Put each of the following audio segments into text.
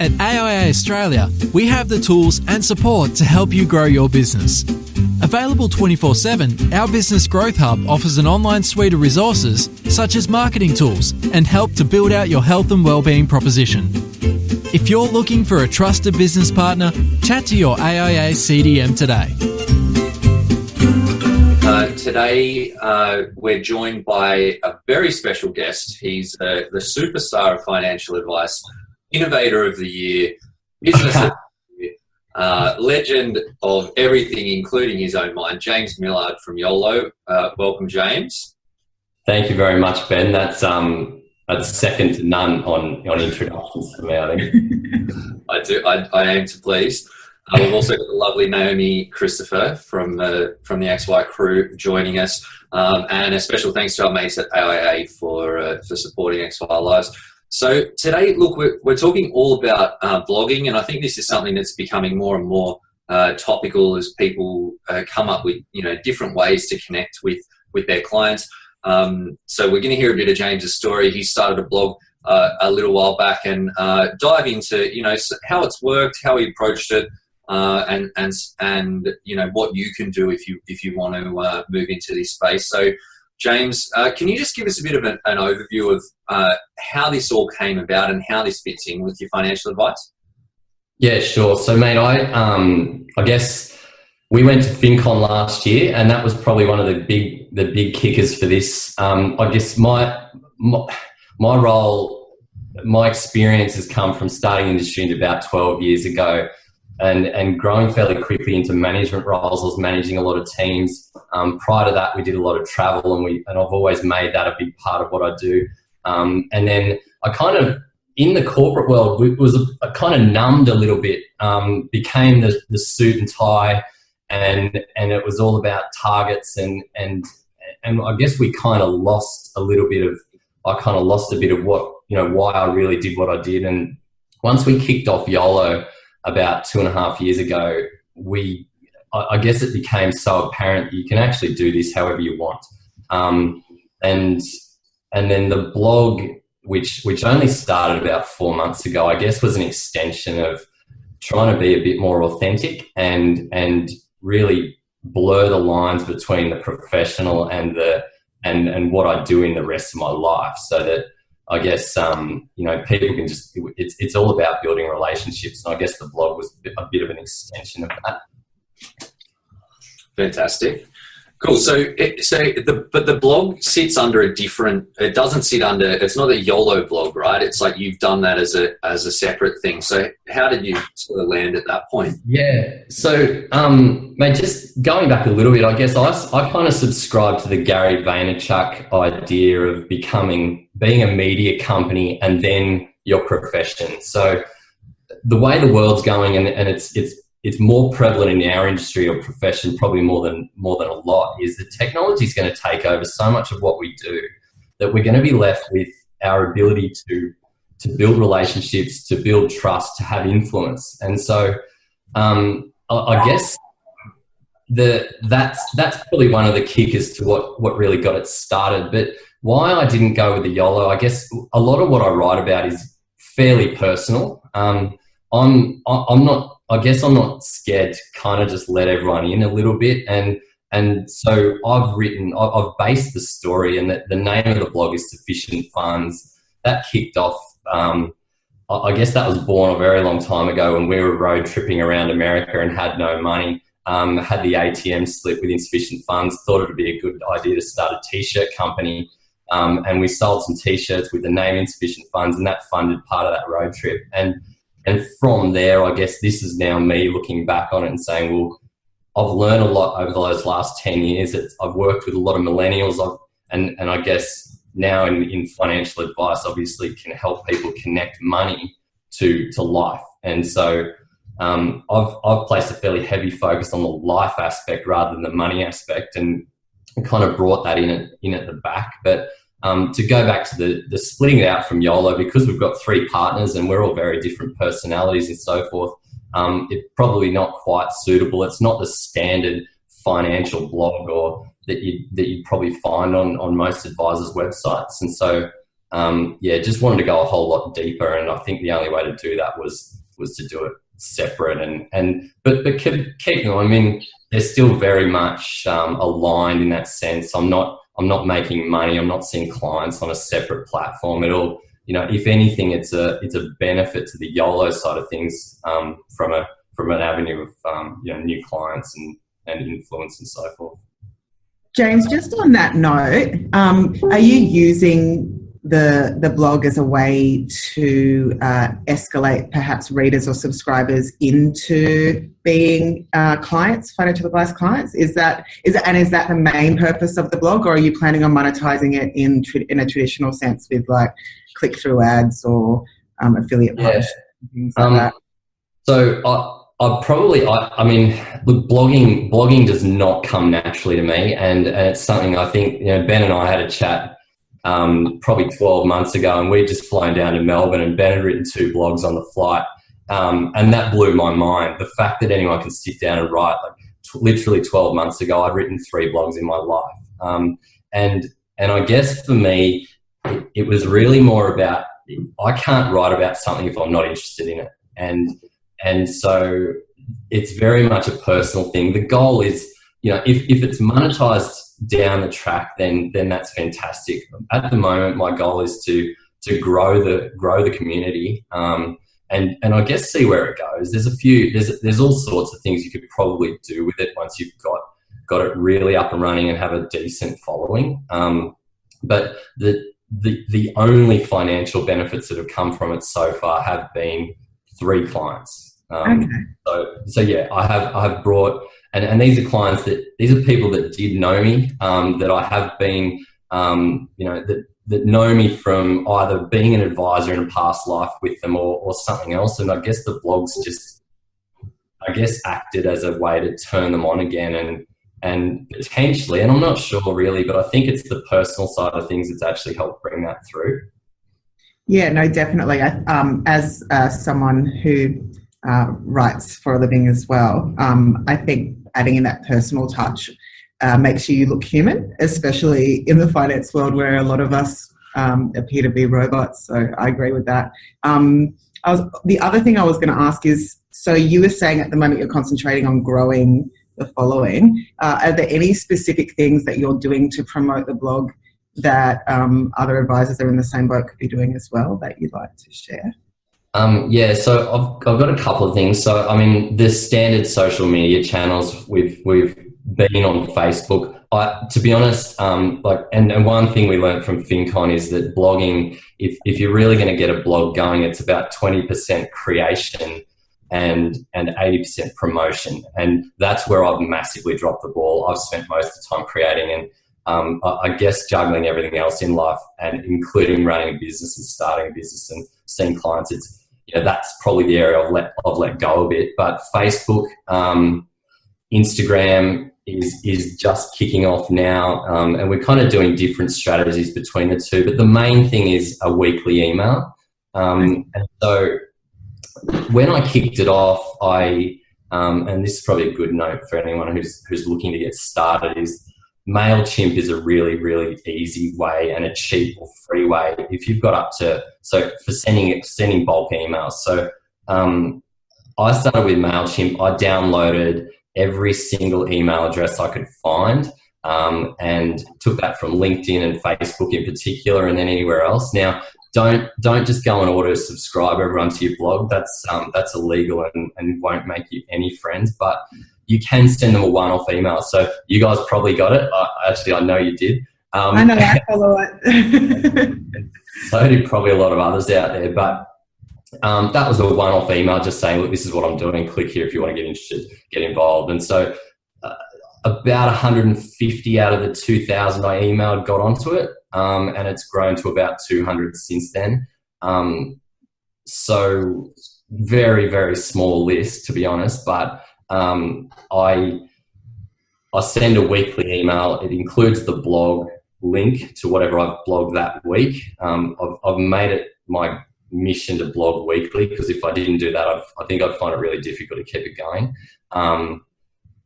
At AIA Australia, we have the tools and support to help you grow your business. Available 24/7, our Business Growth Hub offers an online suite of resources such as marketing tools and help to build out your health and wellbeing proposition. If you're looking for a trusted business partner, chat to your AIA CDM today. Today, we're joined by a very special guest. He's the superstar of financial advice, innovator of the year, business of the year, legend of everything, including his own mind, James Millard from YOLO. Welcome, James. Thank you very much, Ben. That's second to none on introductions to me, I think. I aim to please. We've also got the lovely Naomi Christopher from the XY crew joining us, and a special thanks to our mates at AIA for supporting XY Lives. So today, look, we're talking all about blogging, and I think this is something that's becoming more and more topical as people come up with different ways to connect with their clients. So we're going to hear a bit of James's story. He started a blog a little while back, and dive into how it's worked, how he approached it. And what you can do if you want to move into this space. So, James, can you just give us a bit of an overview of how this all came about and how this fits in with your financial advice? Yeah, sure. So, mate, I guess we went to FinCon last year, and that was probably one of the big kickers for this. I guess my role, my experience has come from starting industry about 12 years ago. And growing fairly quickly into management roles. I was managing a lot of teams. Prior to that, we did a lot of travel, and I've always made that a big part of what I do. And then I kind of, in the corporate world, I kind of numbed a little bit, became the suit and tie, and it was all about targets, and I guess we kind of lost a bit of what, why I really did what I did. And once we kicked off YOLO, about 2.5 years ago, I guess it became so apparent that you can actually do this however you want. And then the blog, which only started about 4 months ago, I guess was an extension of trying to be a bit more authentic and really blur the lines between the professional and what I do in the rest of my life, so that I guess, people can just, it's all about building relationships. And I guess the blog was a bit of an extension of that. Fantastic. Cool. But the blog sits under it doesn't sit under, it's not a YOLO blog, right? It's like you've done that as a separate thing. So how did you sort of land at that point? Yeah. So, mate, just going back a little bit, I guess I kind of subscribe to the Gary Vaynerchuk idea of being a media company and then your profession. So the way the world's going, and it's more prevalent in our industry or profession, probably more than a lot, is that technology is going to take over so much of what we do that we're going to be left with our ability to build relationships, to build trust, to have influence. And so I guess that's probably one of the kickers to what really got it started. But why I didn't go with the YOLO, I guess a lot of what I write about is fairly personal. I'm not scared to kind of just let everyone in a little bit. And so I've based the story, and the name of the blog is Sufficient Funds. That kicked off, I guess that was born a very long time ago when we were road tripping around America and had no money. Had the ATM slip with Insufficient Funds, thought it would be a good idea to start a t-shirt company. And we sold some t-shirts with the name Insufficient Funds, and that funded part of that road trip. And from there, I guess this is now me looking back on it and saying, well, I've learned a lot over those last 10 years. I've worked with a lot of millennials, and I guess now in financial advice, obviously can help people connect money to life. And so I've placed a fairly heavy focus on the life aspect rather than the money aspect, and kind of brought that in at the back. But to go back to the splitting it out from YOLO, because we've got 3 partners and we're all very different personalities and so forth, it's probably not quite suitable. It's not the standard financial blog or that you'd probably find on most advisors' websites. And so yeah, just wanted to go a whole lot deeper. And I think the only way to do that was to do it separate but keep going. I mean, they're still very much aligned in that sense. I'm not making money. I'm not seeing clients on a separate platform at all. You know, if anything, it's a benefit to the YOLO side of things from an avenue of new clients and influence and so forth. James, just on that note, are you using the blog as a way to escalate perhaps readers or subscribers into being clients, financial advice clients? Is that the main purpose of the blog, or are you planning on monetizing it in a traditional sense with like click-through ads or affiliate partnerships and things like that? So I mean, look, blogging does not come naturally to me, and it's something I think, you know, Ben and I had a chat probably 12 months ago, and we'd just flown down to Melbourne, and Ben had written 2 blogs on the flight, and that blew my mind. The fact that anyone can sit down and write, like literally 12 months ago, I'd written 3 blogs in my life, and I guess for me, it was really more about, I can't write about something if I'm not interested in it, and so it's very much a personal thing. The goal is, you know, if it's monetized down the track, then that's fantastic. At the moment, my goal is to grow the community, and I guess see where it goes. There's all sorts of things you could probably do with it once you've got it really up and running and have a decent following. But the only financial benefits that have come from it so far have been 3 clients. Okay. So yeah, I have brought, and these are clients these are people that did know me, that I have been, that know me from either being an advisor in a past life with them or something else. And I guess the blogs just, acted as a way to turn them on again and potentially, and I'm not sure really, but I think it's the personal side of things that's actually helped bring that through. Yeah, no, definitely. As someone who writes for a living as well, I think adding in that personal touch makes you look human, especially in the finance world where a lot of us appear to be robots. So I agree with that. The other thing I was going to ask is, so you were saying at the moment you're concentrating on growing the following. Are there any specific things that you're doing to promote the blog that other advisors that are in the same boat could be doing as well that you'd like to share? Yeah, so I've got a couple of things. So, I mean, the standard social media channels, we've been on Facebook. To be honest, and one thing we learned from FinCon is that blogging, if you're really going to get a blog going, it's about 20% creation and 80% promotion. And that's where I've massively dropped the ball. I've spent most of the time creating and I guess juggling everything else in life, and including running a business and starting a business and seeing clients. It's, you know, that's probably the area I've let go a bit. But Facebook, Instagram is just kicking off now, and we're kind of doing different strategies between the two. But the main thing is a weekly email. And so when I kicked it off, and this is probably a good note for anyone who's looking to get started, is MailChimp is a really, really easy way and a cheap or free way if you've got for sending bulk emails. So I started with MailChimp. I downloaded every single email address I could find, and took that from LinkedIn and Facebook in particular, and then anywhere else. Now, don't just go and auto subscribe everyone to your blog. That's illegal and won't make you any friends. But you can send them a one-off email. So you guys probably got it. I know you did. I know, I follow it. So did probably a lot of others out there. But that was a one-off email just saying, look, this is what I'm doing. Click here if you want to get interested, get involved. And so about 150 out of the 2,000 I emailed got onto it, and it's grown to about 200 since then. So very, very small list, to be honest, but I send a weekly email. It includes the blog link to whatever I've blogged that week. I've made it my mission to blog weekly, because if I didn't do that, I think I'd find it really difficult to keep it going.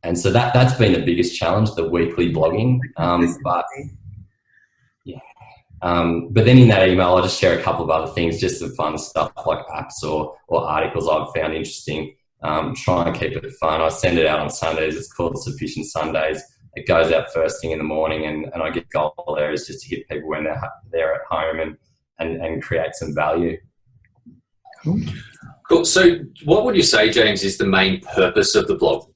And so that's been the biggest challenge, the weekly blogging. But yeah, But then in that email, I just share a couple of other things, just some fun stuff like apps or articles I've found interesting. Try and keep it fun. I send it out on Sundays. It's called Sufficient Sundays. It goes out first thing in the morning, and I get goal there is just to hit people when they're at home and create some value. Cool. So what would you say, James, is the main purpose of the blog?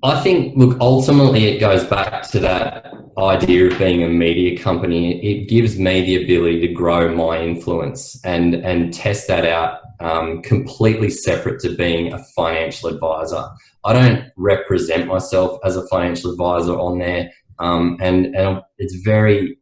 I think, look, ultimately it goes back to that idea of being a media company. It gives me the ability to grow my influence and test that out completely separate to being a financial advisor. I don't represent myself as a financial advisor on there. And it's very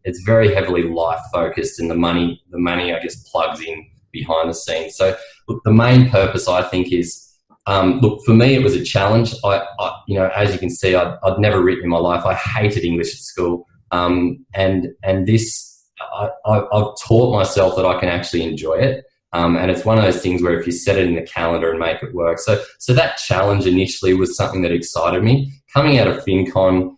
heavily life focused, and the money I guess plugs in behind the scenes. So look, the main purpose I think is, look, for me, it was a challenge. I you know, as you can see, I'd never written in my life. I hated English at school. And this, I've taught myself that I can actually enjoy it. And it's one of those things where if you set it in the calendar and make it work. So that challenge initially was something that excited me. Coming out of FinCon,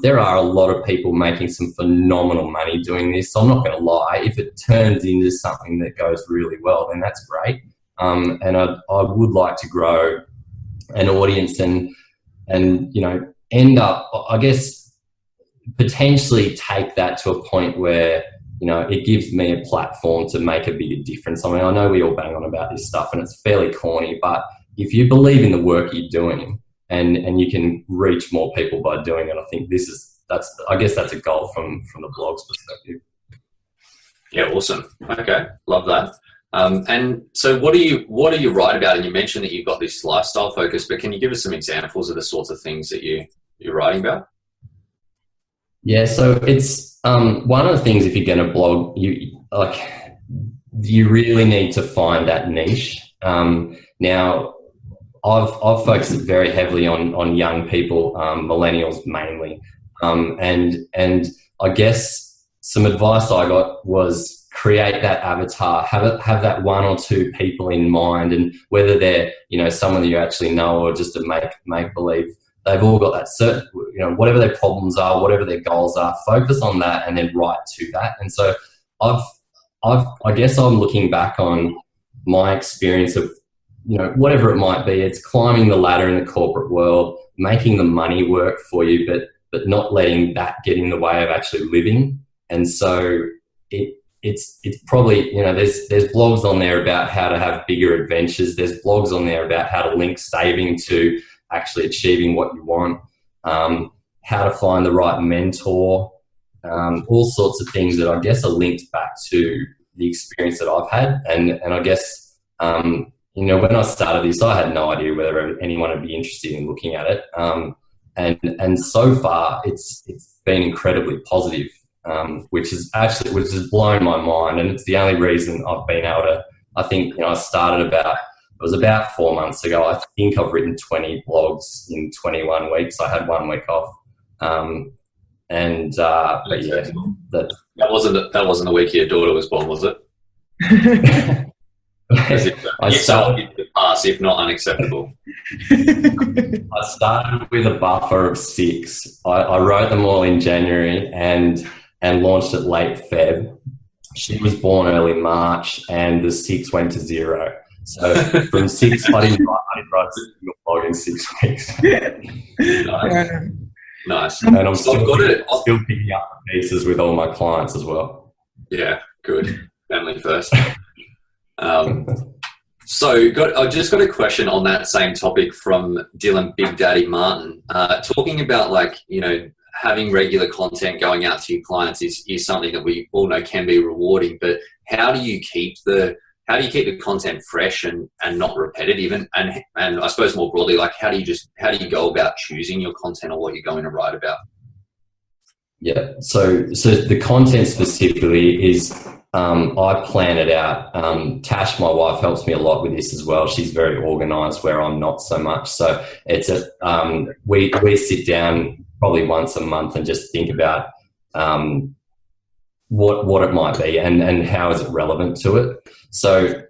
there are a lot of people making some phenomenal money doing this. So I'm not going to lie. If it turns into something that goes really well, then that's great. And I would like to grow an audience and you know, end up, I guess, potentially take that to a point where, you know, it gives me a platform to make a bigger difference. I mean, I know we all bang on about this stuff and it's fairly corny, but if you believe in the work you're doing and you can reach more people by doing it, I think I guess that's a goal from the blog's perspective. Yeah, awesome. Okay, love that. And so what do you write about? And you mentioned that you've got this lifestyle focus, but can you give us some examples of the sorts of things that you're writing about? Yeah, so it's one of the things, if you're going to blog, you really need to find that niche. Now, I've focused very heavily on young people, millennials mainly, and I guess some advice I got was create that avatar, have that one or two people in mind, and whether they're, you know, someone that you actually know or just a make believe, they've all got that certain, you know, whatever their problems are, whatever their goals are, focus on that and then write to that. And so I guess I'm looking back on my experience of, you know, whatever it might be, it's climbing the ladder in the corporate world, making the money work for you, but not letting that get in the way of actually living. And so it's probably, you know, there's blogs on there about how to have bigger adventures. There's blogs on there about how to link saving to actually achieving what you want, how to find the right mentor, all sorts of things that I guess are linked back to the experience that I've had. And I guess, you know, when I started this, I had no idea whether anyone would be interested in looking at it. And so far it's been incredibly positive. Which has blown my mind, and it's the only reason I've been able to. I think, you know, it was about 4 months ago. I think I've written 20 blogs in 21 weeks. I had 1 week off, but yeah, that wasn't the week your daughter was born, was it? I started to pass, if not unacceptable. I started with a buffer of 6. I wrote them all in January and launched it late Feb. She was born early March, and the 6 went to 0. So from 6, I didn't write a single blog in 6 weeks. Nice. And I'm still picking up the pieces with all my clients as well. Yeah, good. Family first. So I just got a question on that same topic from Dylan Big Daddy Martin, talking about, like, you know, having regular content going out to your clients is something that we all know can be rewarding, but how do you keep the content fresh and not repetitive? And I suppose more broadly, like, how do you go about choosing your content or what you're going to write about? Yeah. So the content specifically is, I plan it out. Tash, my wife, helps me a lot with this as well. She's very organized where I'm not so much. So it's we sit down probably once a month and just think about what it might be and how is it relevant to it. So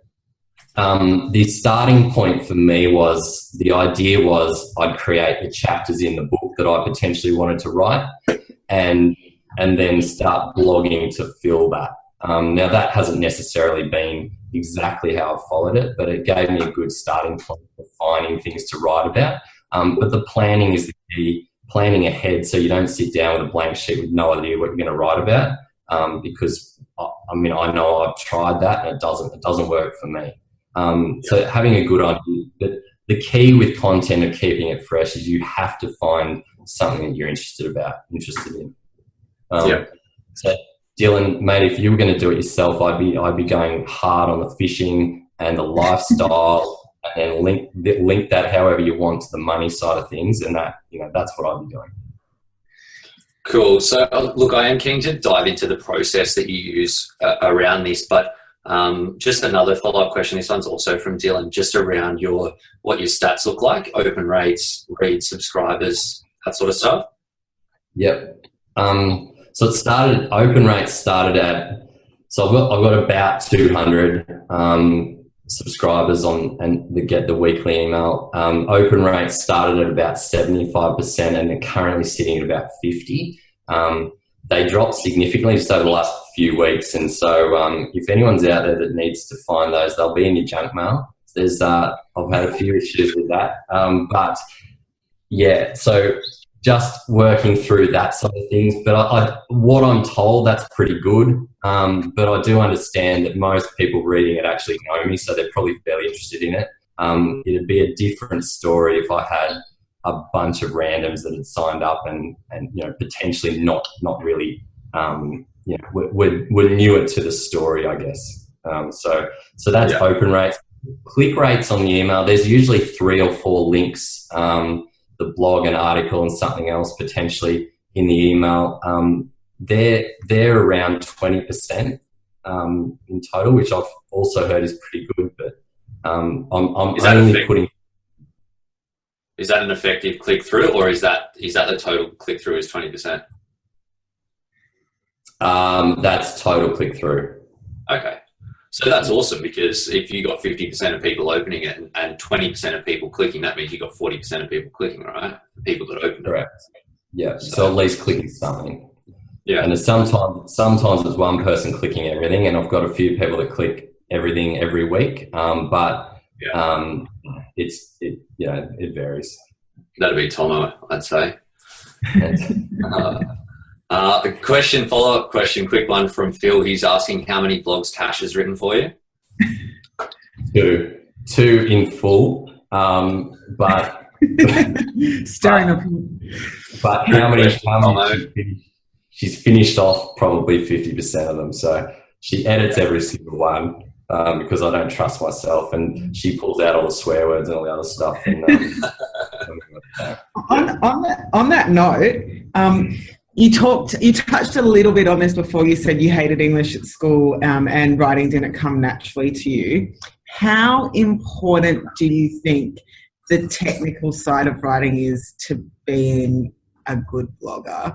the starting point for me the idea was I'd create the chapters in the book that I potentially wanted to write. and then start blogging to fill that. Now that hasn't necessarily been exactly how I've followed it, but it gave me a good starting point for finding things to write about. But the planning is the key, planning ahead so you don't sit down with a blank sheet with no idea what you're going to write about. Because I know I've tried that and it doesn't work for me. So having a good idea, but the key with content and keeping it fresh is you have to find something that you're interested in. So Dylan, mate, if you were going to do it yourself, I'd be going hard on the fishing and the lifestyle, and link that however you want to the money side of things, and that's what I'd be doing. Cool. So, look, I am keen to dive into the process that you use around this, but just another follow-up question. This one's also from Dylan, just around what your stats look like, open rates, read subscribers, that sort of stuff. Yep. So open rates started at, so I've got about 200 subscribers and they get the weekly email. Open rates started at about 75% and they're currently sitting at about 50. They dropped significantly just over the last few weeks, and so if anyone's out there that needs to find those, they'll be in your junk mail. I've had a few issues with that, but yeah, so just working through that sort of things. But what I'm told, that's pretty good. But I do understand that most people reading it actually know me, so they're probably fairly interested in it. It'd be a different story if I had a bunch of randoms that had signed up and potentially not really were newer to the story, I guess. So that's open rates. Click rates on the email, there's usually 3 or 4 links, the blog, an article, and something else potentially in the email. They're around 20% in total, which I've also heard is pretty good. But I'm only putting. Is that an effective click through, or is that the total click through is 20%? That's total click through. Okay. So that's awesome, because if you got 50% of people opening it and 20% of people clicking, that means you got 40% of people clicking, right? The people that opened it. Correct. Yeah. So at least clicking something. Yeah. And sometimes it's one person clicking everything, and I've got a few people that click everything every week. It varies. That'd be Tomo, I'd say. Follow-up question, quick one from Phil. He's asking how many blogs Tash has written for you? 2 in full, but staring up. But how many she's finished off probably 50% of them. So she edits every single one because I don't trust myself, and she pulls out all the swear words and all the other stuff. And, on that note, you touched a little bit on this before. You said you hated English at school and writing didn't come naturally to you. How important do you think the technical side of writing is to being a good blogger,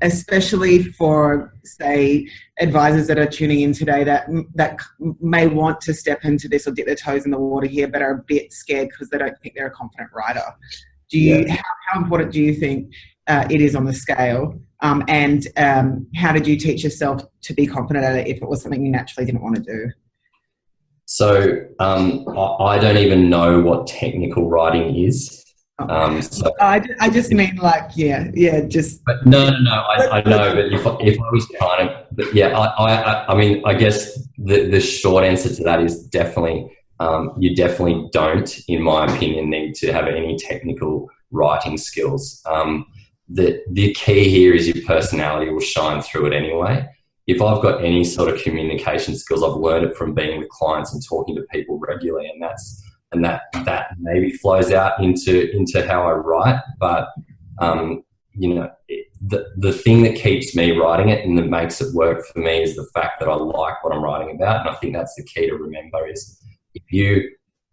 especially for, say, advisors that are tuning in today that may want to step into this or dip their toes in the water here but are a bit scared because they don't think they're a confident writer? How important do you think it is on the scale, and how did you teach yourself to be confident at it if it was something you naturally didn't want to do? So I don't even know what technical writing is. I just mean just. But no. I know, but if I was trying to, but yeah, I mean, I guess the short answer to that is definitely. You definitely don't, in my opinion, need to have any technical writing skills. The key here is your personality will shine through it anyway. If I've got any sort of communication skills, I've learned it from being with clients and talking to people regularly, and that maybe flows out into how I write. But the thing that keeps me writing it and that makes it work for me is the fact that I like what I'm writing about, and I think that's the key to remember is. If you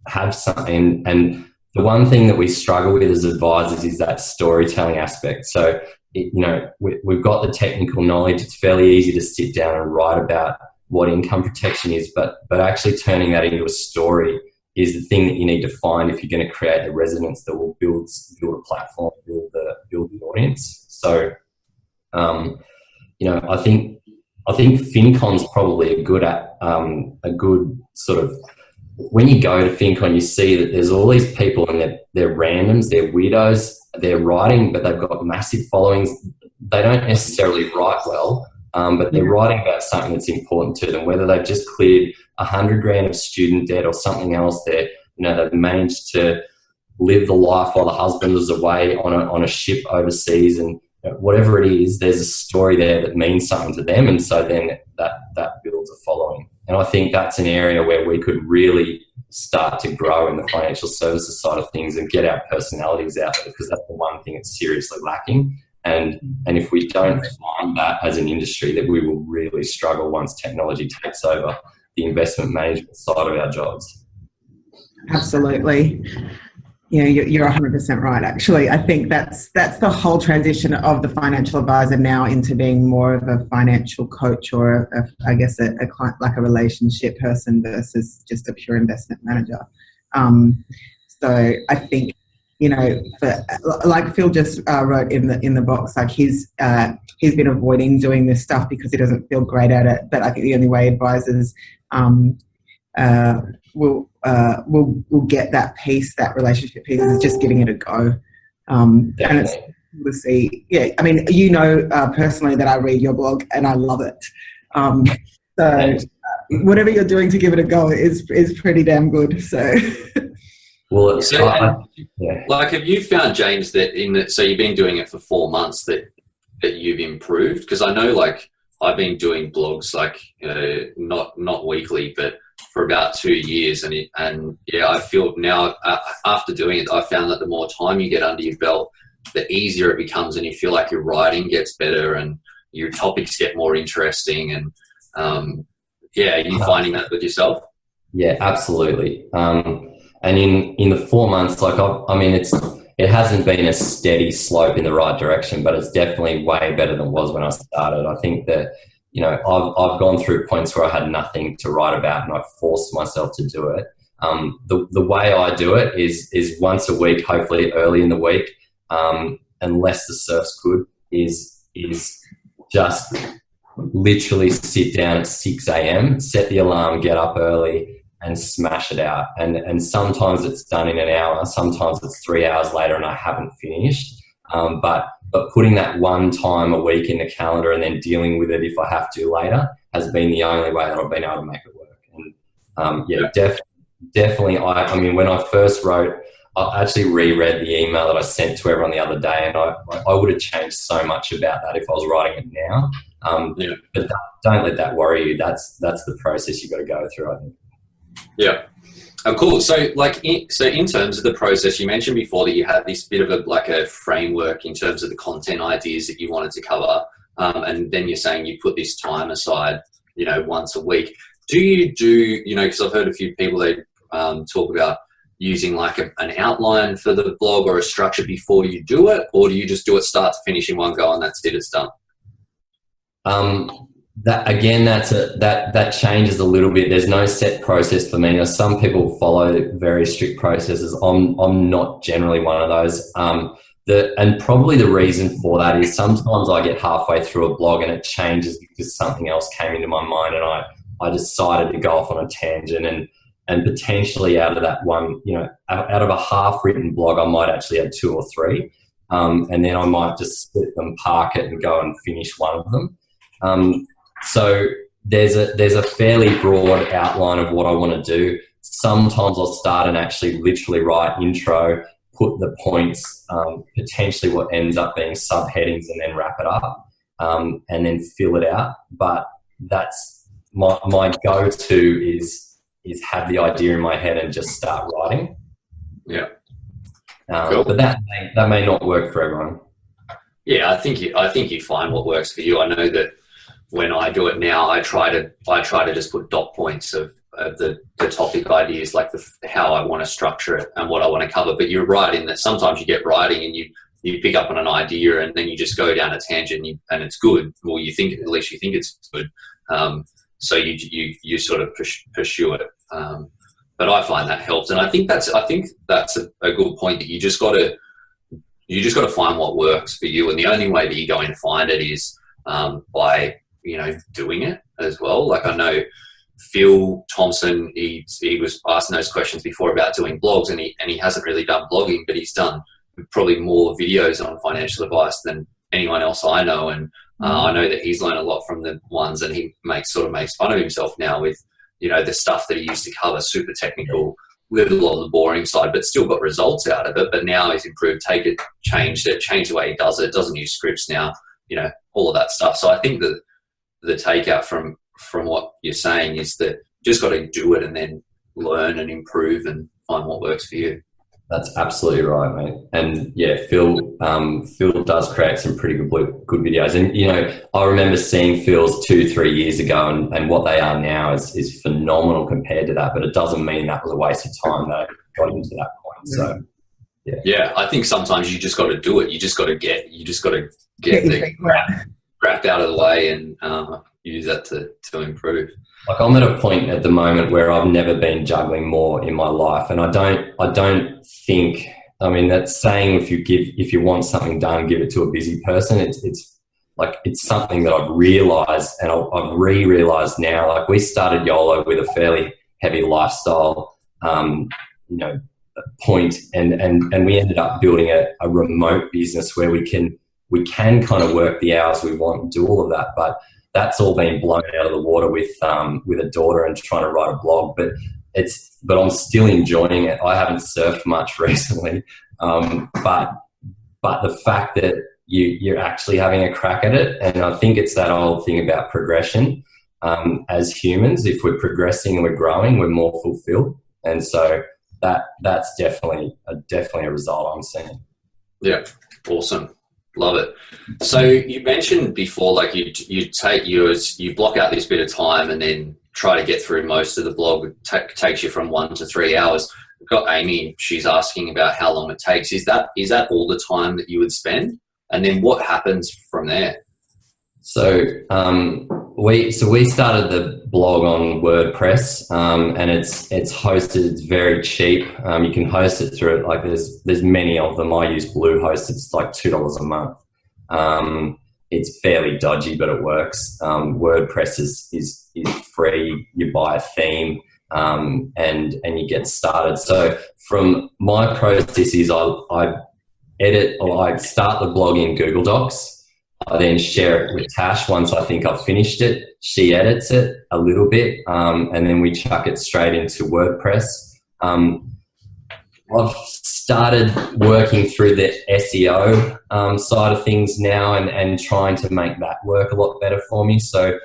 have something, and the one thing that we struggle with as advisors is that storytelling aspect. So, we've got the technical knowledge. It's fairly easy to sit down and write about what income protection is, but actually turning that into a story is the thing that you need to find if you're going to create the resonance that will build a platform, build the audience. So, I think FinCon's probably a good sort of, when you go to FinCon, you see that there's all these people and they're randoms, they're weirdos, they're writing, but they've got massive followings. They don't necessarily write well, but they're writing about something that's important to them, whether they've just cleared 100 grand of student debt or something else. They've managed to live the life while the husband is away on a ship overseas, and whatever it is, there's a story there that means something to them, and so then that builds a following. And I think that's an area where we could really start to grow in the financial services side of things and get our personalities out there, because that's the one thing that's seriously lacking. And if we don't find that as an industry, that we will really struggle once technology takes over the investment management side of our jobs. Absolutely. Yeah, you're 100% right. Actually, I think that's the whole transition of the financial advisor now into being more of a financial coach, or a client, like a relationship person versus just a pure investment manager. So I think, like Phil just wrote in the box, like he's been avoiding doing this stuff because he doesn't feel great at it. But I think the only way advisors will get that piece, that relationship piece, is just giving it a go. And it's cool to see. Yeah, I mean, personally that I read your blog and I love it. So whatever you're doing to give it a go is pretty damn good. So. Well, like, have you found, James, that so you've been doing it for 4 months, that you've improved? Because I know, like, I've been doing blogs, like, not weekly, but for about 2 years, and I feel now, after doing it, I found that the more time you get under your belt, the easier it becomes, and you feel like your writing gets better and your topics get more interesting. And are you finding that with yourself? Yeah, absolutely. And in the 4 months, like, it hasn't been a steady slope in the right direction, but it's definitely way better than it was when I started. I think that, I've gone through points where I had nothing to write about, and I forced myself to do it. The way I do it is once a week, hopefully early in the week, unless the surf's good, is just literally sit down at 6 a.m., set the alarm, get up early, and smash it out. And sometimes it's done in an hour, sometimes it's 3 hours later and I haven't finished. But putting that one time a week in the calendar and then dealing with it if I have to later has been the only way that I've been able to make it work. And definitely. I mean, when I first wrote, I actually reread the email that I sent to everyone the other day, and I would have changed so much about that if I was writing it now. But don't let that worry you. That's the process you've got to go through, I think. Yeah. Oh, cool. So, in terms of the process, you mentioned before that you had this bit of a framework in terms of the content ideas that you wanted to cover, and then you're saying you put this time aside, once a week. Do you do, because I've heard a few people, they talk about using like an outline for the blog or a structure before you do it, or do you just do it start to finish in one go and that's it, it's done? That changes a little bit. There's no set process for me. Some people follow very strict processes. I'm not generally one of those. And probably the reason for that is sometimes I get halfway through a blog and it changes because something else came into my mind and I decided to go off on a tangent, and potentially out of that one, out of a half-written blog, I might actually have 2 or 3, and then I might just split them, park it, and go and finish one of them. So there's a fairly broad outline of what I want to do. Sometimes I'll start and actually literally write intro, put the points, potentially what ends up being subheadings, and then wrap it up, and then fill it out. But that's my go-to is have the idea in my head and just start writing. Yeah. Cool. But that may not work for everyone. Yeah, I think you find what works for you. I know that when I do it now, I try to just put dot points of the topic ideas, like how I want to structure it and what I want to cover. But you're right in that sometimes you get writing and you pick up on an idea and then you just go down a tangent and it's good. Well, at least you think it's good. So you sort of pursue it. But I find that helps, and I think that's a good point, that you just got to, You just got to find what works for you, and the only way that you're going to find it is by doing it as well. Like I know Phil Thompson, he was asking those questions before about doing blogs, and he hasn't really done blogging, but he's done probably more videos on financial advice than anyone else I know. And I know that he's learned a lot from the ones, and he makes fun of himself now with the stuff that he used to cover, super technical, little on the boring side, but still got results out of it. But now he's improved, changed the way he does it, doesn't use scripts now, all of that stuff. So I think that the takeout from what you're saying is that you just got to do it and then learn and improve and find what works for you. That's absolutely right, mate. And yeah, Phil does create some pretty good videos. And, I remember seeing Phil's 2-3 years ago, and what they are now is phenomenal compared to that, but it doesn't mean that was a waste of time that I got him to that point. So, yeah. Yeah, I think sometimes you just got to do it. You just got to get the crap out of the way and use that to improve. Like I'm at a point at the moment where I've never been juggling more in my life, and I don't think. I mean, that's saying if you want something done, give it to a busy person. It's something that I've realised, and I've realised now. Like we started YOLO with a fairly heavy lifestyle, point, and we ended up building a remote business where we can kind of work the hours we want and do all of that, but that's all been blown out of the water with a daughter and trying to write a blog. But I'm still enjoying it. I haven't surfed much recently, but the fact that you're actually having a crack at it, and I think it's that old thing about progression. As humans, if we're progressing and we're growing, we're more fulfilled, and so that's definitely a result I'm seeing. Yeah, awesome. Love it. So you mentioned before, like you block out this bit of time and then try to get through most of the blog. It takes you from 1 to 3 hours. We've got Amy, she's asking about how long it takes. Is that all the time that you would spend? And then what happens from there? So we started the blog on WordPress, and it's hosted. It's very cheap. You can host it through it. Like there's many of them. I use Bluehost. It's like $2 a month. It's fairly dodgy, but it works. WordPress is free. You buy a theme, and you get started. So from my process is I edit, or I start the blog in Google Docs. I then share it with Tash once I think I've finished it. She edits it a little bit, and then we chuck it straight into WordPress. I've started working through the SEO side of things now and trying to make that work a lot better for me. So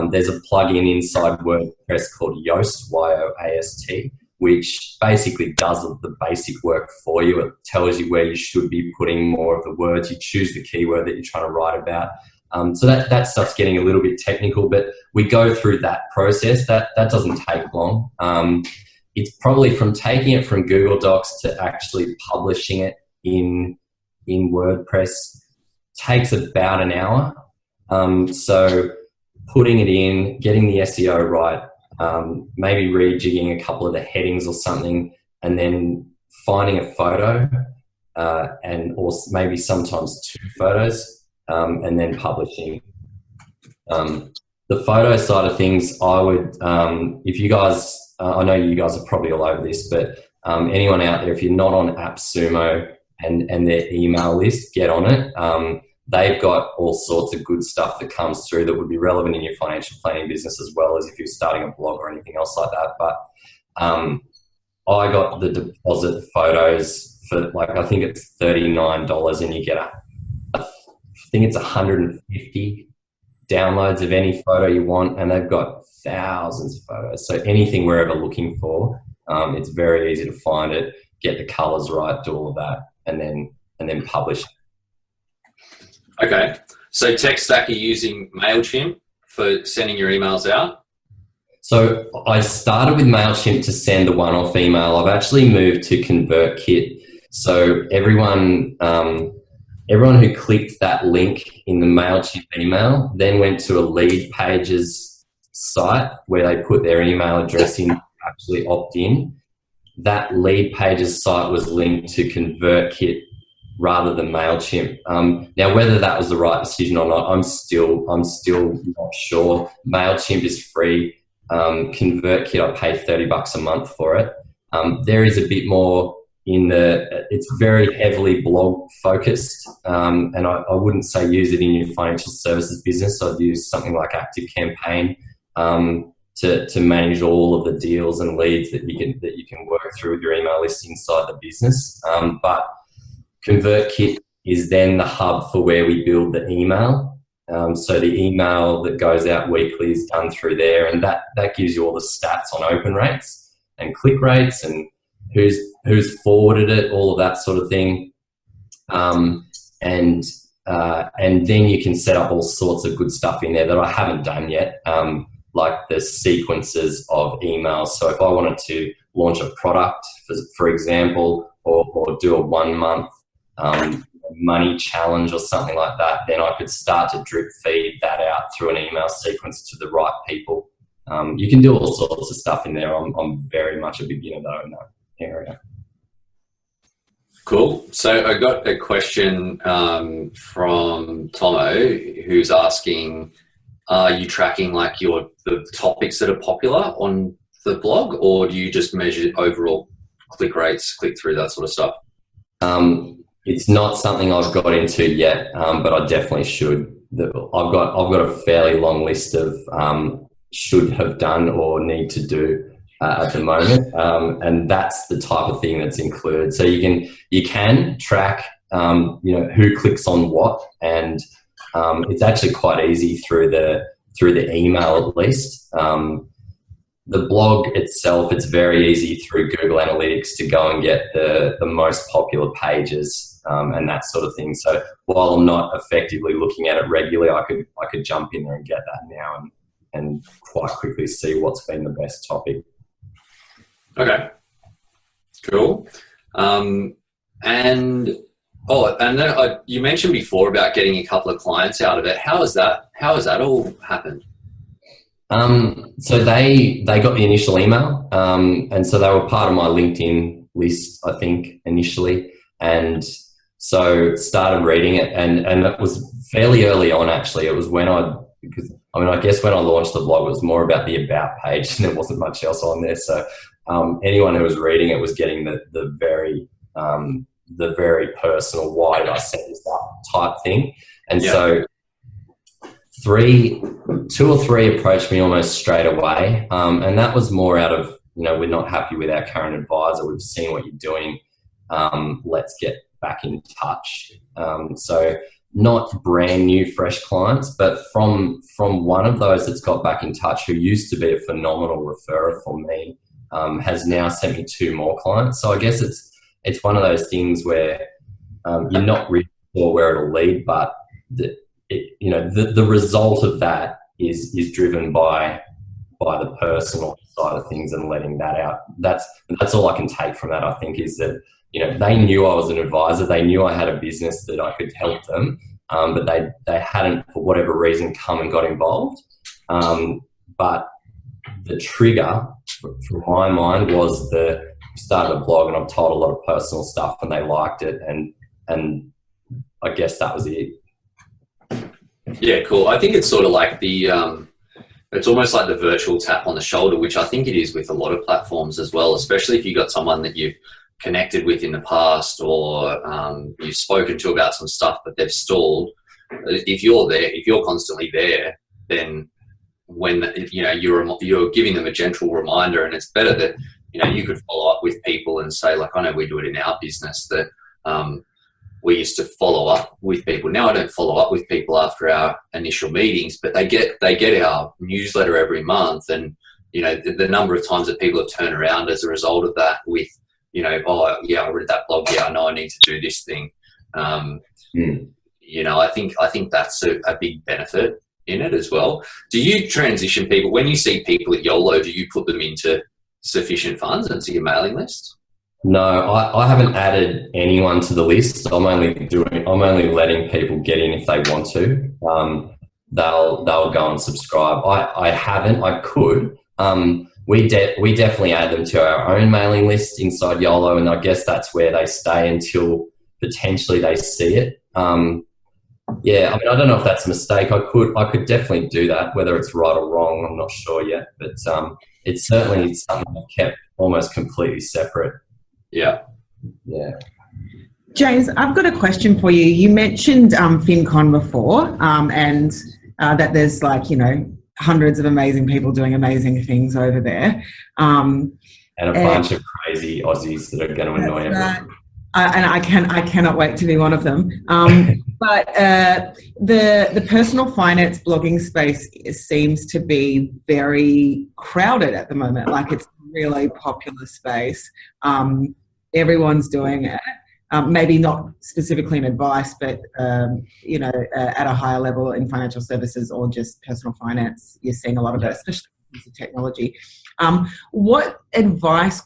there's a plugin inside WordPress called Yoast, Y-O-A-S-T, which basically does the basic work for you. It tells you where you should be putting more of the words. You choose the keyword that you're trying to write about. So that stuff's getting a little bit technical, but we go through that process. That doesn't take long. It's probably from taking it from Google Docs to actually publishing it in WordPress takes about an hour. So putting it in, getting the SEO right, maybe rejigging a couple of the headings or something, and then finding a photo, or maybe sometimes 2 photos, and then publishing. The photo side of things, I would, if you guys, I know you guys are probably all over this, but anyone out there, if you're not on AppSumo and their email list, get on it. They've got all sorts of good stuff that comes through that would be relevant in your financial planning business, as well as if you're starting a blog or anything else like that. But I got the deposit photos for, like, I think it's $39, and you get I think it's 150 downloads of any photo you want, and they've got thousands of photos. So anything we're ever looking for, it's very easy to find it, get the colors right, do all of that, and then publish it. Okay. So tech stack, are you using MailChimp for sending your emails out? So I started with MailChimp to send the one-off email. I've actually moved to ConvertKit. So everyone who clicked that link in the MailChimp email then went to a Lead Pages site where they put their email address in to actually opt in. That Lead Pages site was linked to ConvertKit rather than MailChimp. Now, whether that was the right decision or not, I'm still not sure. MailChimp is free. ConvertKit, I pay $30 a month for it. There is a bit more it's very heavily blog focused, and I wouldn't say use it in your financial services business. I'd use something like ActiveCampaign to manage all of the deals and leads that you can work through with your email list inside the business. But ConvertKit is then the hub for where we build the email. So the email that goes out weekly is done through there, and that gives you all the stats on open rates and click rates and who's forwarded it, all of that sort of thing. And then you can set up all sorts of good stuff in there that I haven't done yet, like the sequences of emails. So if I wanted to launch a product, for example, or do a 1 month money challenge or something like that, then I could start to drip feed that out through an email sequence to the right people. You can do all sorts of stuff in there. I'm very much a beginner though in that area. Cool. So I got a question from Tomo, who's asking, are you tracking like the topics that are popular on the blog, or do you just measure overall click rates, click through, that sort of stuff? It's not something I've got into yet, but I definitely should. I've got a fairly long list of should have done or need to do at the moment, and that's the type of thing that's included. So you can track who clicks on what, and it's actually quite easy through the email at least. The blog itself, it's very easy through Google Analytics to go and get the most popular pages and that sort of thing. So while I'm not effectively looking at it regularly, I could jump in there and get that now and quite quickly see what's been the best topic. Okay, cool. And you mentioned before about getting a couple of clients out of it. How has that all happened? So they got the initial email, and so they were part of my LinkedIn list, I think, initially, and so started reading it, and it was fairly early on actually. It was I guess when I launched the blog, it was more about the about page, and there wasn't much else on there. So anyone who was reading it was getting the very personal, why did I set this up type thing. And so 2 or 3 approached me almost straight away. And that was more out of, we're not happy with our current advisor. We've seen what you're doing. Let's get back in touch. So not brand new fresh clients, but from one of those that's got back in touch, who used to be a phenomenal referrer for me, has now sent me 2 more clients. So I guess it's one of those things where you're not really sure where it'll lead, but the result of that is driven by the personal side of things and letting that out. That's all I can take from that, I think, is that they knew I was an advisor. They knew I had a business that I could help them, but they hadn't, for whatever reason, come and got involved. But the trigger, from my mind, was started a blog, and I've told a lot of personal stuff, and they liked it, and I guess that was it. Yeah, cool. I think it's sort of like it's almost like the virtual tap on the shoulder, which I think it is with a lot of platforms as well, especially if you've got someone that you've connected with in the past, or you've spoken to about some stuff, but they've stalled. If you're constantly there, then when you're giving them a gentle reminder, and it's better that you could follow up with people and say, like, I know we do it in our business that we used to follow up with people. Now I don't follow up with people after our initial meetings, but they get our newsletter every month, and the number of times that people have turned around as a result of that with oh yeah, I read that blog, yeah, I know I need to do this thing. I think that's a big benefit in it as well. Do you transition people when you see people at YOLO? Do you put them into sufficient funds into your mailing list? No, I haven't added anyone to the list. I'm only letting people get in if they want to. They'll go and subscribe. I haven't. I could. We definitely add them to our own mailing list inside YOLO, and I guess that's where they stay until potentially they see it. Yeah, I mean, I don't know if that's a mistake. I could definitely do that. Whether it's right or wrong, I'm not sure yet. But it's certainly something I've kept almost completely separate. Yeah. Yeah. James, I've got a question for you. You mentioned FinCon before, and that there's hundreds of amazing people doing amazing things over there. And a bunch of crazy Aussies that are going to annoy everyone. And I cannot wait to be one of them. But the personal finance blogging space seems to be very crowded at the moment. Like, it's a really popular space. Everyone's doing it. Maybe not specifically in advice, but at a higher level in financial services or just personal finance, you're seeing a lot of it, especially with technology. What advice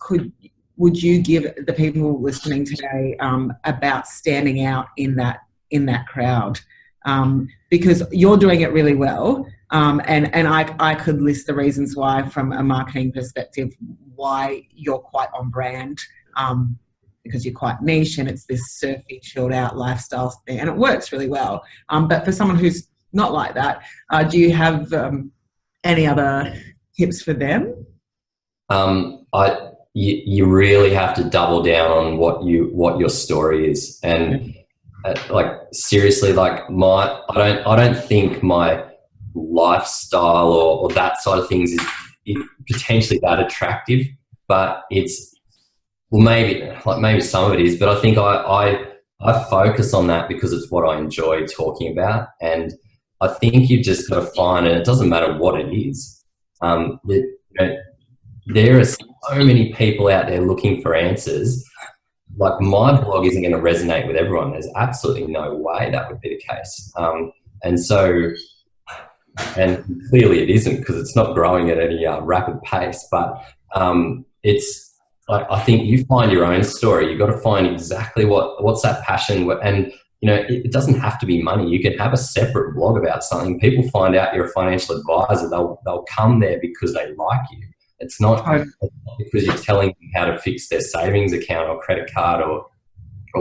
would you give the people listening today about standing out in that crowd? Because you're doing it really well, and I could list the reasons why, from a marketing perspective, why you're quite on brand. Because you're quite niche and it's this surfy, chilled out lifestyle thing, and it works really well. But for someone who's not like that, do you have any other tips for them? You really have to double down on what your story is, and seriously, I don't think my lifestyle or that side of things is potentially that attractive, but it's, well, maybe some of it is, but I think I focus on that because it's what I enjoy talking about, and I think you've just got to find, and it doesn't matter what it is. There are so many people out there looking for answers. Like, my blog isn't going to resonate with everyone. There's absolutely no way that would be the case. And clearly it isn't, because it's not growing at any rapid pace. But it's, I think you find your own story. You've got to find exactly what's that passion. And, it doesn't have to be money. You can have a separate blog about something. People find out you're a financial advisor. They'll come there because they like you. It's not because you're telling them how to fix their savings account or credit card or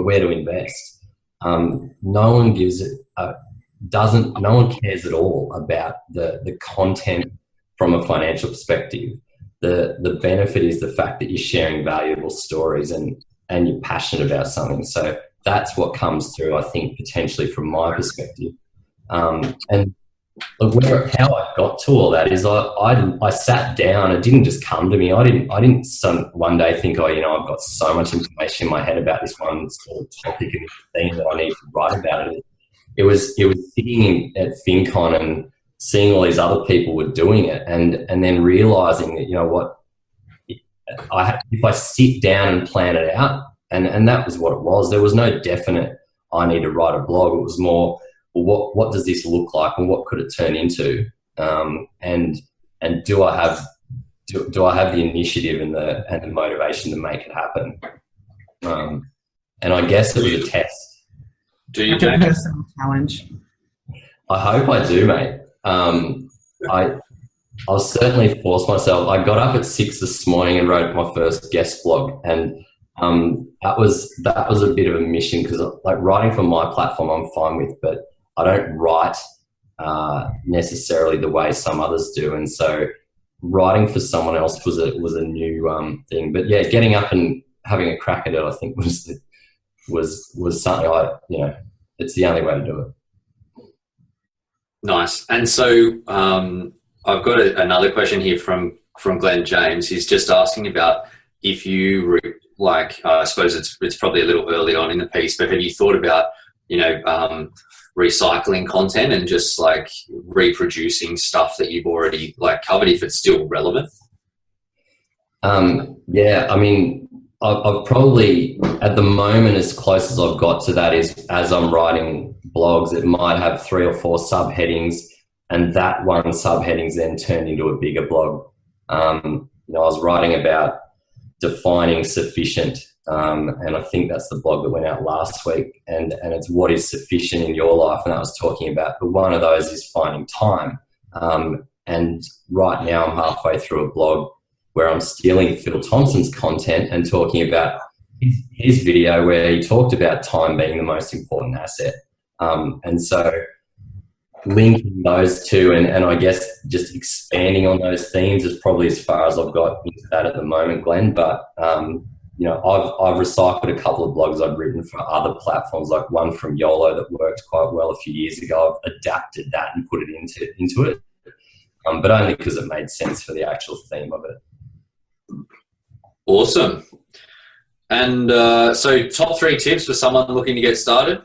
where to invest. No one gives it. No one cares at all about the content from a financial perspective. The benefit is the fact that you're sharing valuable stories and you're passionate about something. So that's what comes through, I think, potentially from my perspective. And how I got to all that is I sat down. It didn't just come to me. I didn't one day think, I've got so much information in my head about this one sort of topic and thing that I need to write about it. It was sitting at FinCon and seeing all these other people were doing it, and then realizing that, if I sit down and plan it out, and that was what it was. There was no definite, I need to write a blog. It was more, well, what does this look like, and what could it turn into? And do I have the initiative and the motivation to make it happen? And I guess it was a test. Do you, like a personal challenge? I hope I do, mate. I'll certainly force myself. I got up at 6 this morning and wrote my first guest blog, and that was a bit of a mission, because writing for my platform I'm fine with, but I don't write necessarily the way some others do, and so writing for someone else was a new thing. But yeah, getting up and having a crack at it, I think was something it's the only way to do it. Nice. And so I've got another question here from Glenn James. He's just asking about if you I suppose it's probably a little early on in the piece, but have you thought about recycling content and just reproducing stuff that you've already covered if it's still relevant? Yeah, I mean, I've probably, at the moment, as close as I've got to that is, as I'm writing blogs, it might have 3 or 4 subheadings, and that one subheading's then turned into a bigger blog. I was writing about defining sufficient, and I think that's the blog that went out last week, and it's what is sufficient in your life, and I was talking about, but one of those is finding time. And right now I'm halfway through a blog where I'm stealing Phil Thompson's content and talking about his video where he talked about time being the most important asset. And so linking those two and I guess just expanding on those themes is probably as far as I've got into that at the moment, Glenn. But, I've recycled a couple of blogs I've written for other platforms, like one from YOLO that worked quite well a few years ago. I've adapted that and put it into it, but only because it made sense for the actual theme of it. Awesome. And so top 3 tips for someone looking to get started?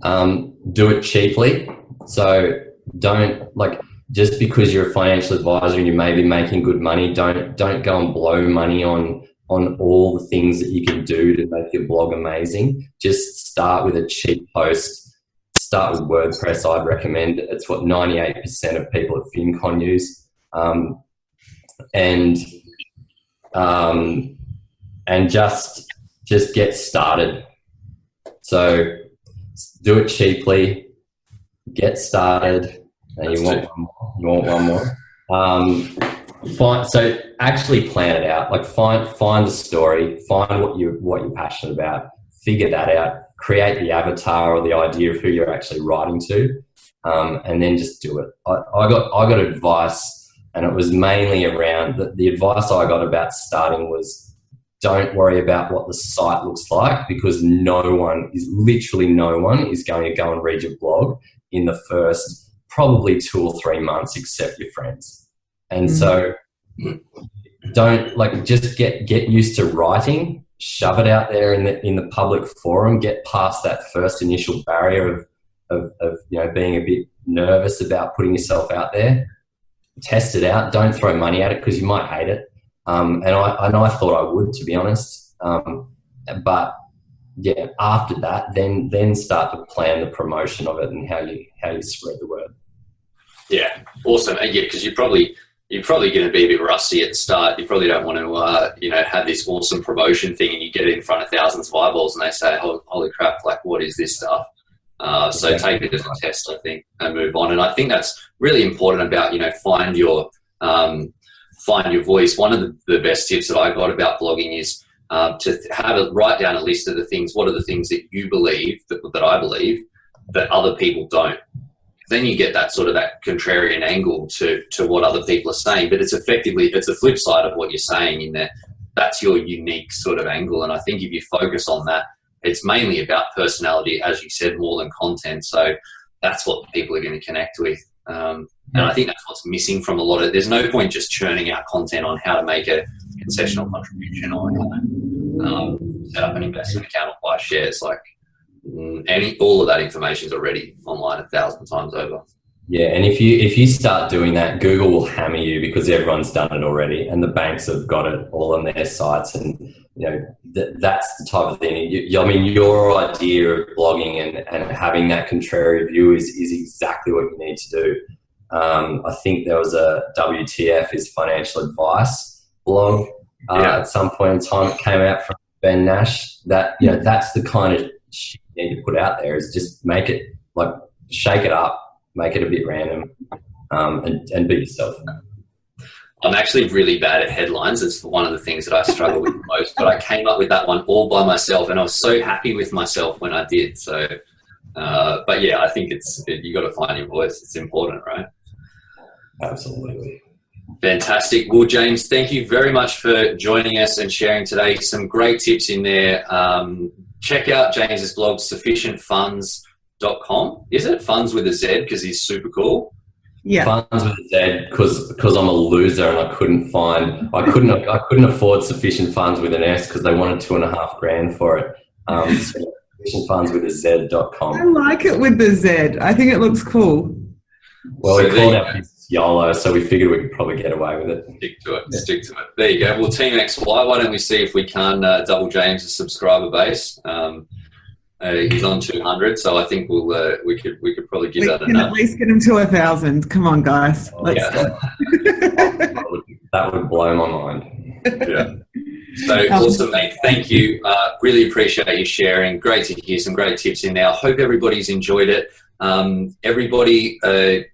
Do it cheaply. So don't, just because you're a financial advisor and you may be making good money, don't go and blow money on all the things that you can do to make your blog amazing. Just start with a cheap post. Start with WordPress, I'd recommend. It's what 98% of people at FinCon use. And just get started. So do it cheaply, get started. And you want one more. So actually plan it out. Find the story, find what you're passionate about, figure that out, create the avatar or the idea of who you're actually writing to, and then just do it. I got advice, and it was mainly around the advice I got about starting was don't worry about what the site looks like, because literally no one is going to go and read your blog in the first probably 2 or 3 months, except your friends. And so don't just get used to writing, shove it out there in the public forum, get past that first initial barrier of being a bit nervous about putting yourself out there. Test it out. Don't throw money at it because you might hate it. And I thought I would, to be honest. But yeah, after that, then start to plan the promotion of it and how you spread the word. Yeah, awesome. Yeah, because you're probably going to be a bit rusty at the start. You probably don't want to, have this awesome promotion thing, and you get it in front of thousands of eyeballs, and they say, "Holy crap! What is this stuff?" So take it as a test, I think, and move on. And I think that's really important about find your voice. One of the best tips that I got about blogging is to write down a list of the things. What are the things that you believe that I believe that other people don't? Then you get that contrarian angle to what other people are saying, but it's the flip side of what you're saying in there. That's your unique sort of angle. And I think if you focus on that, it's mainly about personality, as you said, more than content. So that's what people are going to connect with. And I think that's what's missing from a lot of, there's no point just churning out content on how to make a concessional contribution or set up an investment account or buy shares. All of that information is already online 1,000 times over. Yeah, and if you start doing that, Google will hammer you because everyone's done it already, and the banks have got it all on their sites, and that's the type of thing. Your idea of blogging and having that contrary view is exactly what you need to do. I think there was a WTF is financial advice blog at some point in time. It came out from Ben Nash. That that's the kind of shit you need to put out there. Is just make it shake it up. Make it a bit random, and be yourself. I'm actually really bad at headlines. It's one of the things that I struggle with most, but I came up with that one all by myself, and I was so happy with myself when I did. So, but yeah, I think you got to find your voice. It's important, right? Absolutely. Fantastic. Well, James, thank you very much for joining us and sharing today. Some great tips in there. Check out James's blog, sufficientfunds.com. Is it funds with a Z because he's super cool? Yeah, funds with a Z because I'm a loser and I couldn't afford sufficient funds with an S because they wanted $2,500 for it. So sufficientfundswithaz.com. I like it with the Z. I think it looks cool. Well, we called our business YOLO, so we figured we could probably get away with it. Stick to it. There you go. Well, Team XY, why don't we see if we can double James' subscriber base? He's on 200, so I think we could probably give that enough. We can at least get him to 1,000. Come on, guys. Let's go. That would blow my mind. Yeah. So awesome, mate. Thank you. Really appreciate you sharing. Great to hear some great tips in there. I hope everybody's enjoyed it. Everybody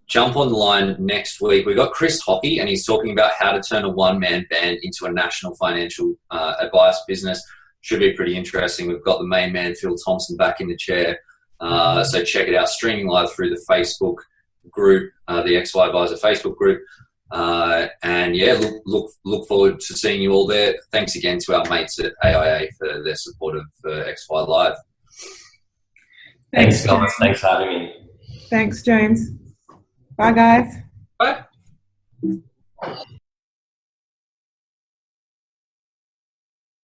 jump on the line next week. We've got Chris Hockey, and he's talking about how to turn a one-man band into a national financial advice business. Should be pretty interesting. We've got the main man, Phil Thompson, back in the chair. So check it out, streaming live through the Facebook group, the XY Advisor Facebook group. And yeah, look forward to seeing you all there. Thanks again to our mates at AIA for their support of XY Live. Thanks, guys. Thanks for having me. Thanks, James. Bye, guys. Bye.